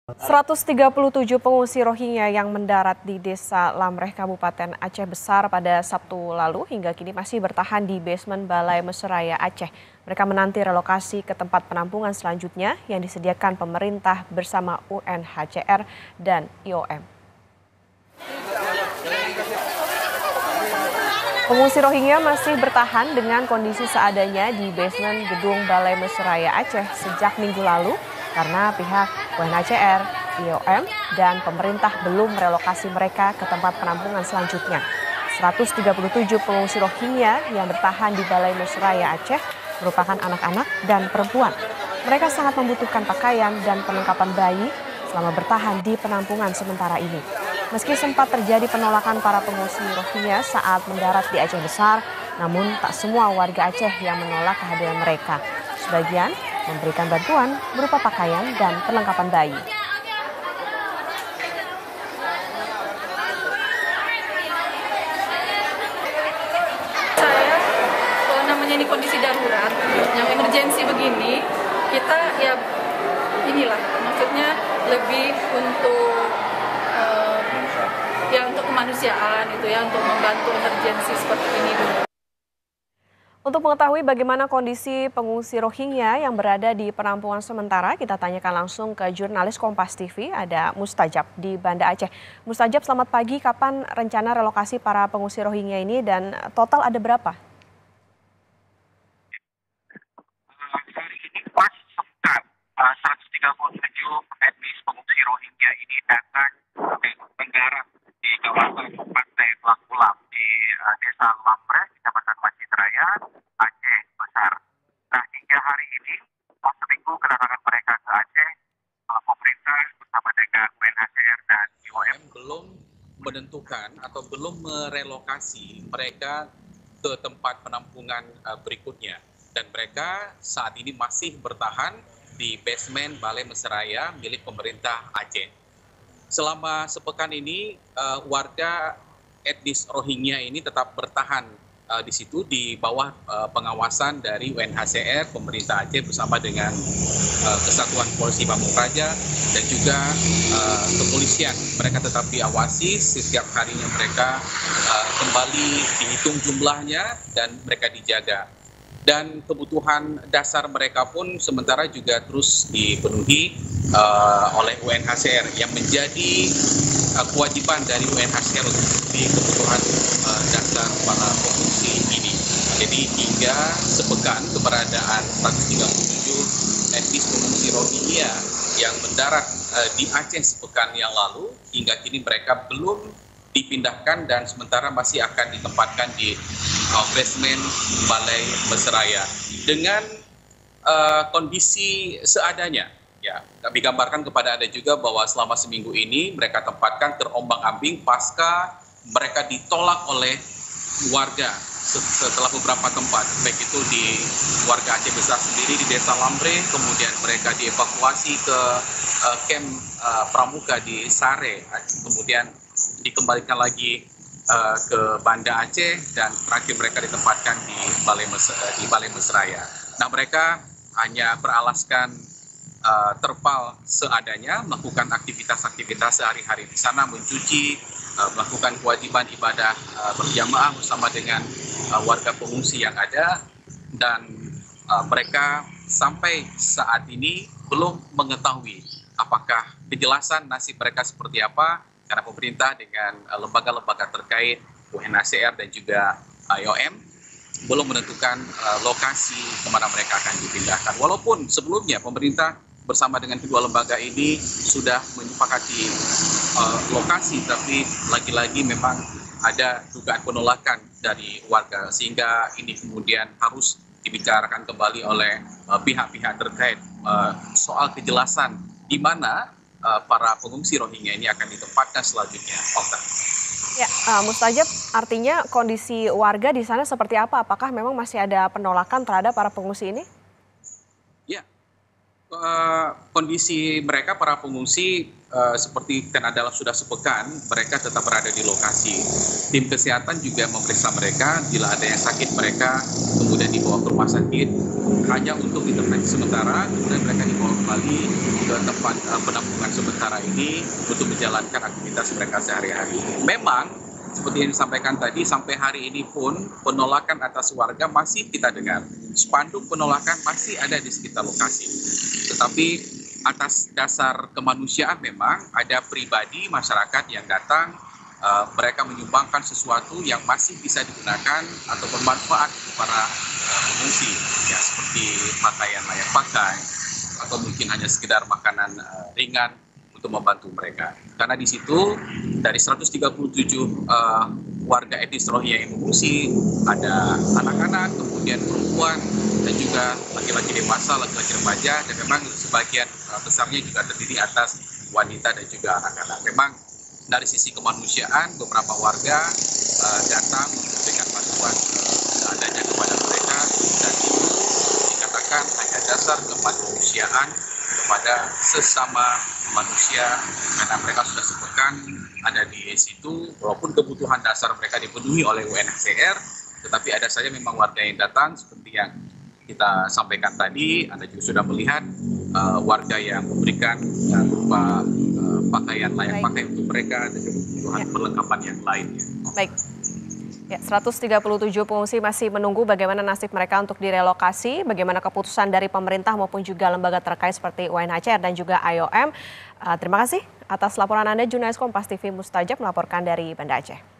137 pengungsi Rohingya yang mendarat di Desa Lamreh, Kabupaten Aceh Besar pada Sabtu lalu hingga kini masih bertahan di basement Balai Mesraya Aceh. Mereka menanti relokasi ke tempat penampungan selanjutnya yang disediakan pemerintah bersama UNHCR dan IOM. Pengungsi Rohingya masih bertahan dengan kondisi seadanya di basement gedung Balai Mesraya Aceh sejak minggu lalu karena pihak UNHCR, IOM, dan pemerintah belum merelokasi mereka ke tempat penampungan selanjutnya. 137 pengungsi Rohingya yang bertahan di Balai Mesraya Aceh merupakan anak-anak dan perempuan. Mereka sangat membutuhkan pakaian dan perlengkapan bayi selama bertahan di penampungan sementara ini. Meski sempat terjadi penolakan para pengungsi Rohingya saat mendarat di Aceh Besar, namun tak semua warga Aceh yang menolak kehadiran mereka. Sebagian memberikan bantuan berupa pakaian dan perlengkapan bayi. Kalau namanya ini kondisi darurat, yang emergensi begini, kita ya inilah maksudnya lebih untuk untuk kemanusiaan itu ya, untuk membantu emergensi seperti ini dulu. Untuk mengetahui bagaimana kondisi pengungsi Rohingya yang berada di penampungan sementara, kita tanyakan langsung ke jurnalis Kompas TV, ada Mustajab di Banda Aceh. Mustajab, selamat pagi. Kapan rencana relokasi para pengungsi Rohingya ini dan total ada berapa? Hari ini pas sepekan 137 etnis pengungsi Rohingya ini datang mendarat di kawasan Pantai Blank di Desa Lamreh, Kecamatan Masjid Raya, Aceh Besar. Nah, hingga hari ini, pas seminggu kedatangan mereka ke Aceh, pemerintah bersama dengan UNHCR dan IOM belum menentukan atau belum merelokasi mereka ke tempat penampungan berikutnya. Dan mereka saat ini masih bertahan di basement Balai Mesraya milik pemerintah Aceh. Selama sepekan ini, warga etnis Rohingya ini tetap bertahan di situ di bawah pengawasan dari UNHCR, pemerintah Aceh bersama dengan Kesatuan Polisi Pamung Praja dan juga kepolisian. Mereka tetap diawasi, setiap harinya mereka kembali dihitung jumlahnya dan mereka dijaga. Dan kebutuhan dasar mereka pun sementara juga terus dipenuhi oleh UNHCR yang menjadi kewajiban dari UNHCR untuk memenuhi kebutuhan dasar para pengungsi ini. Jadi hingga sepekan keberadaan 137 etnis pengungsi Rohingya yang mendarat di Aceh sepekan yang lalu, hingga kini mereka belum dipindahkan dan sementara masih akan ditempatkan di basement Balai Mesraya dengan kondisi seadanya. Ya, kami gambarkan kepada Anda juga bahwa selama seminggu ini mereka tempatkan terombang-ambing pasca mereka ditolak oleh warga setelah beberapa tempat, baik itu di warga Aceh Besar sendiri di Desa Lamreh, kemudian mereka dievakuasi ke kamp Pramuka di Sare, kemudian dikembalikan lagi ke Banda Aceh dan terakhir mereka ditempatkan di Balai Mesraya. Nah, mereka hanya beralaskan terpal seadanya, melakukan aktivitas-aktivitas sehari-hari di sana, mencuci, melakukan kewajiban ibadah berjamaah bersama dengan warga pengungsi yang ada, dan mereka sampai saat ini belum mengetahui apakah kejelasan nasib mereka seperti apa, karena pemerintah dengan lembaga-lembaga terkait UNHCR dan juga IOM belum menentukan lokasi kemana mereka akan dipindahkan. Walaupun sebelumnya pemerintah bersama dengan kedua lembaga ini sudah menyepakati lokasi, tapi lagi-lagi memang ada dugaan penolakan dari warga, sehingga ini kemudian harus dibicarakan kembali oleh pihak-pihak terkait soal kejelasan di mana para pengungsi Rohingya ini akan ditempatkan selanjutnya. Ya, Mustajab, artinya kondisi warga di sana seperti apa? Apakah memang masih ada penolakan terhadap para pengungsi ini? Ya, kondisi mereka para pengungsi seperti karena dalam sudah sepekan mereka tetap berada di lokasi. Tim kesehatan juga memeriksa mereka bila ada yang sakit mereka kemudian dibawa ke rumah sakit hanya untuk intervensi sementara, kemudian mereka dibawa kembali ke tempat penampungan sementara ini untuk menjalankan aktivitas mereka sehari-hari. Memang seperti yang disampaikan tadi, sampai hari ini pun penolakan atas warga masih kita dengar. Spanduk penolakan masih ada di sekitar lokasi. Tetapi atas dasar kemanusiaan memang ada pribadi masyarakat yang datang, mereka menyumbangkan sesuatu yang masih bisa digunakan atau bermanfaat untuk para pengungsi, ya seperti pakaian layak pakai, atau mungkin hanya sekedar makanan ringan untuk membantu mereka. Karena di situ dari 137 warga etnis Rohingya yang mengungsi, ada anak-anak, kemudian perempuan, dan juga laki-laki dewasa, laki-laki remaja, dan memang sebagian besarnya juga terdiri atas wanita dan juga anak-anak. Memang dari sisi kemanusiaan, beberapa warga datang dengan bantuan adanya kepada mereka, dan itu dikatakan hanya dasar kemanusiaan kepada sesama manusia, karena mereka sudah sepekan ada di situ, walaupun kebutuhan dasar mereka dipenuhi oleh UNHCR, tetapi ada saja memang warga yang datang seperti yang kita sampaikan tadi. Anda juga sudah melihat warga yang memberikan berupa pakaian layak pakai untuk mereka dan kebutuhan perlengkapan yang lainnya. Baik. Ya, 137 pengungsi masih menunggu bagaimana nasib mereka untuk direlokasi, bagaimana keputusan dari pemerintah maupun juga lembaga terkait seperti UNHCR dan juga IOM. Terima kasih atas laporan Anda, jurnalis Kompas TV Mustajab melaporkan dari Banda Aceh.